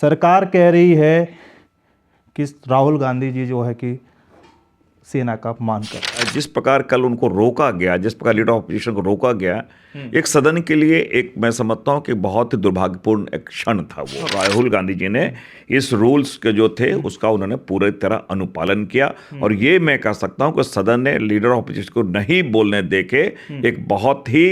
सरकार कह रही है कि राहुल गांधी जी जो है कि सेना का अपमान कर रहे हैं। जिस प्रकार कल उनको रोका गया, जिस प्रकार लीडर ऑफ अपोजिशन को रोका गया, एक सदन के लिए एक मैं समझता हूं कि बहुत ही दुर्भाग्यपूर्ण एक क्षण था वो। राहुल गांधी जी ने इस रूल्स के जो थे उसका उन्होंने पूरी तरह अनुपालन किया और ये मैं कह सकता हूं कि सदन ने लीडर ऑफ अपोजिशन को नहीं बोलने देके एक बहुत ही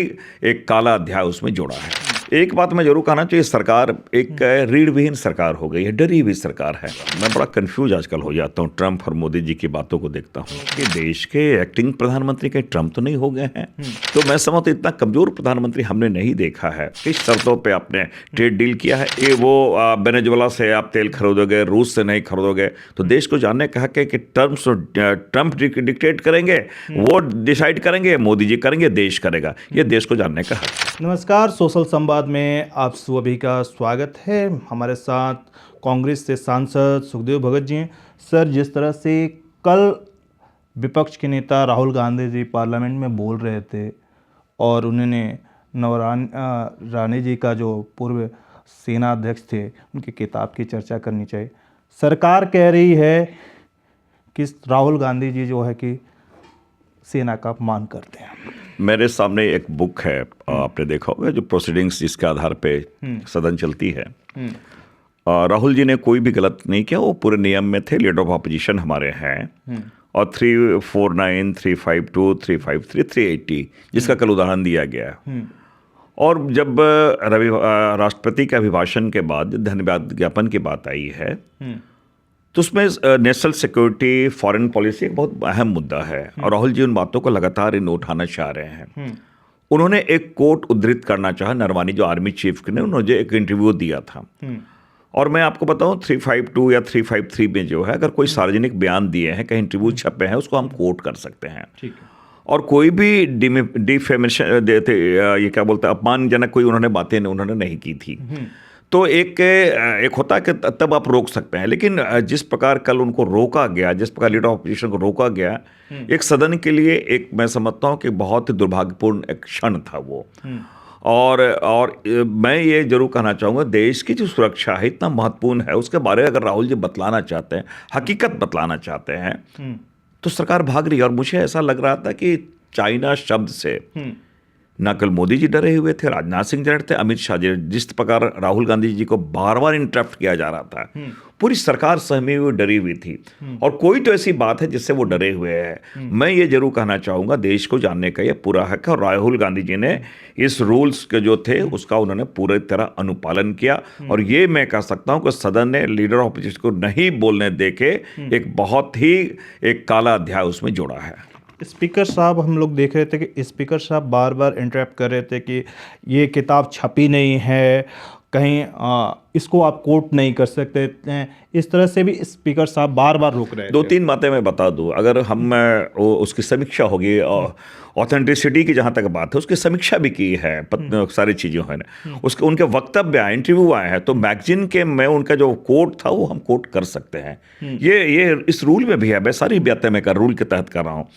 एक काला अध्याय उसमें जोड़ा है। एक बात मैं जरूर कहना चाहिए, सरकार एक रीढ़ विहीन सरकार हो गई है, डरी हुई सरकार है। मैं बड़ा कंफ्यूज आजकल हो जाता हूँ ट्रंप और मोदी जी की बातों को देखता हूँ कि देश के एक्टिंग प्रधानमंत्री के ट्रंप तो नहीं हो गए हैं। तो मैं समझता इतना कमजोर प्रधानमंत्री हमने नहीं देखा है। किस शर्तों पे आपने ट्रेड डील किया है? ये वो वेनेजुएला से आप तेल खरीदोगे, रूस से नहीं खरीदोगे, तो देश को जानने का हक है कि ट्रंप डिक्टेट करेंगे, वो डिसाइड करेंगे, मोदी जी करेंगे, देश करेगा। ये देश को जानने का हक है। नमस्कार, सोशल संवाद में आप सभी का स्वागत है। हमारे साथ कांग्रेस से सांसद सुखदेव भगत जी हैं। सर, जिस तरह से कल विपक्ष के नेता राहुल गांधी जी पार्लियामेंट में बोल रहे थे और उन्होंने रानी जी का जो पूर्व सेना अध्यक्ष थे उनकी किताब की चर्चा करनी चाहिए। सरकार कह रही है कि राहुल गांधी जी जो है कि सेना का अपमान करते हैं। मेरे सामने एक बुक है, आपने देखा होगा, जो प्रोसीडिंग्स जिसके आधार पे सदन चलती है। राहुल जी ने कोई भी गलत नहीं किया, वो पूरे नियम में थे। लीडर ऑफ अपोजिशन हमारे हैं और 349, 352, 353, 380 जिसका कल उदाहरण दिया गया है। और जब राष्ट्रपति के अभिभाषण के बाद धन्यवाद ज्ञापन की बात आई है तो उसमें नेशनल सिक्योरिटी, फॉरेन पॉलिसी एक बहुत अहम मुद्दा है और राहुल जी उन बातों को लगातार उठाना चाह रहे हैं। उन्होंने एक कोट उद्धृत करना चाहा, नरवानी जो आर्मी चीफ ने, उन्होंने एक इंटरव्यू दिया था और मैं आपको बताऊं 352 या 353 में जो है, अगर कोई सार्वजनिक बयान दिए हैं, कहीं इंटरव्यू छपे हैं, उसको हम कोट कर सकते हैं। ठीक है। और कोई भी डिफेमेशन देते, ये क्या बोलते हैं, अपमानजनक कोई उन्होंने बातें उन्होंने नहीं की थी। तो एक होता है कि तब आप रोक सकते हैं, लेकिन जिस प्रकार कल उनको रोका गया, जिस प्रकार लीडर ऑफ अपोजिशन को रोका गया, एक सदन के लिए एक मैं समझता हूं कि बहुत ही दुर्भाग्यपूर्ण एक क्षण था वो। और मैं ये जरूर कहना चाहूँगा, देश की जो सुरक्षा है इतना महत्वपूर्ण है, उसके बारे में अगर राहुल जी बतलाना चाहते हैं, हकीकत बतलाना चाहते हैं, तो सरकार भाग रही है। और मुझे ऐसा लग रहा था कि चाइना शब्द से ना कल मोदी जी डरे हुए थे, राजनाथ सिंह डरे थे, अमित शाह जी, जिस प्रकार राहुल गांधी जी को बार बार इंटरप्ट किया जा रहा था, पूरी सरकार सहमी हुई, डरी हुई थी। और कोई तो ऐसी बात है जिससे वो डरे हुए हैं। मैं ये जरूर कहना चाहूँगा, देश को जानने का ये पूरा हक है और राहुल गांधी जी ने इस रूल्स के जो थे उसका उन्होंने पूरी तरह अनुपालन किया और ये मैं कह सकता हूँ कि सदन ने लीडर ऑफ अपोजिशन को नहीं बोलने देके एक बहुत ही एक काला अध्याय उसमें जोड़ा है। स्पीकर साहब, हम लोग देख रहे थे कि स्पीकर साहब बार बार इंटरप्ट कर रहे थे कि ये किताब छपी नहीं है, कहीं इसको आप कोट नहीं कर सकते। इस तरह से भी स्पीकर साहब बार बार रोक रहे थे। दो तीन बातें मैं बता दूं, अगर हम उसकी समीक्षा होगी, ऑथेंटिसिटी की जहाँ तक बात है उसकी समीक्षा भी की है, सारी चीज़ें हैं ना, उसके उनके वक्तव्य आए, इंटरव्यू आए हैं, तो मैगजीन के में उनका जो कोट था वो हम कोट कर सकते हैं। ये इस रूल में भी है, मैं सारी बातें मैं रूल के तहत कर रहा हूँ।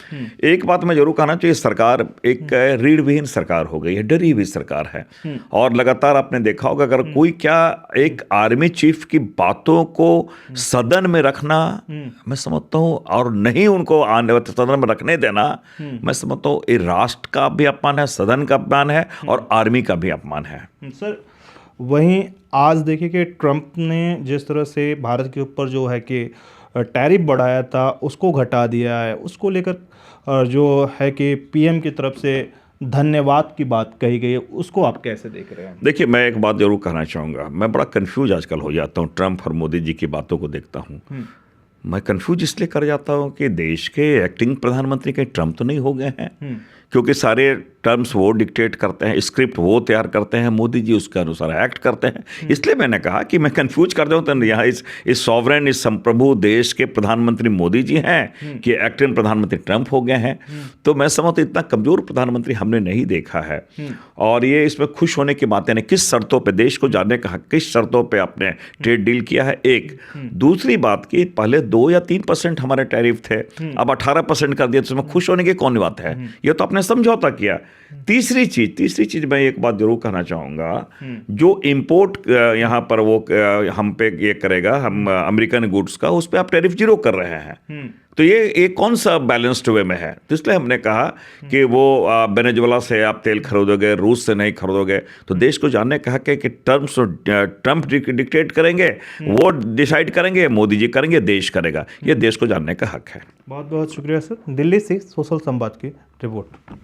एक बात मैं जरूर कहना चाहिए, सरकार एक रीढ़ विहीन सरकार हो गई है, डरी हुई सरकार है। और लगातार आपने देखा होगा, अगर कोई क्या एक आर्मी चीफ की बातों को सदन में रखना, मैं समझता हूं, और नहीं उनको सदन में रखने देना, मैं समझता हूं ये राष्ट्र का भी अपमान है, सदन का अपमान है और आर्मी का भी अपमान है। सर, वहीं आज देखिए कि ट्रंप ने जिस तरह से भारत के ऊपर जो है कि टैरिफ बढ़ाया था उसको घटा दिया है, उसको लेकर जो है कि पीएम की तरफ से धन्यवाद की बात कही गई है, उसको आप कैसे देख रहे हैं? देखिए, मैं एक बात जरूर कहना चाहूँगा, मैं बड़ा कंफ्यूज आजकल हो जाता हूँ ट्रंप और मोदी जी की बातों को देखता हूँ। मैं कंफ्यूज इसलिए कर जाता हूँ कि देश के एक्टिंग प्रधानमंत्री के ट्रंप तो नहीं हो गए हैं, क्योंकि सारे टर्म्स वो डिक्टेट करते हैं, स्क्रिप्ट वो तैयार करते हैं, मोदी जी उसके अनुसार एक्ट करते हैं। इसलिए मैंने कहा कि मैं कंफ्यूज कर दूँ, तो यहाँ इस सॉवरेन, इस संप्रभु देश के प्रधानमंत्री मोदी जी हैं कि एक्टिंग प्रधानमंत्री ट्रंप हो गए हैं। तो मैं समझता इतना कमजोर प्रधानमंत्री हमने नहीं देखा है और ये इसमें खुश होने की बातें नहीं। किस शर्तों पर देश को जानने का, किस शर्तों पर आपने ट्रेड डील किया है, एक। दूसरी बात की पहले 2 या 3% हमारे टैरिफ थे, अब 18% कर दिया, तो इसमें खुश होने की कौन बात है? ये तो अपने आपने समझौता किया। तीसरी चीज मैं एक बात जरूर कहना चाहूँगा, जो इम्पोर्ट यहाँ पर वो हम पे ये करेगा, हम अमेरिकन गुड्स का, उस पर आप टैरिफ जीरो कर रहे हैं। तो ये कौन सा बैलेंस्ड वे में है? तो इसलिए हमने कहा कि वो वेनेजुएला से आप तेल खरीदोगे, रूस से नहीं खरीदोगे। तो देश को जानने का हक है कि ट्रम्प डिक्टेट करेंगे, वो डिसाइड करेंगे, मोदी जी करेंगे, देश करेगा। ये देश को जानने का हक है। बहुत बहुत शुक्रिया सर, दिल्ली से सोशल संवाद की रिपोर्ट।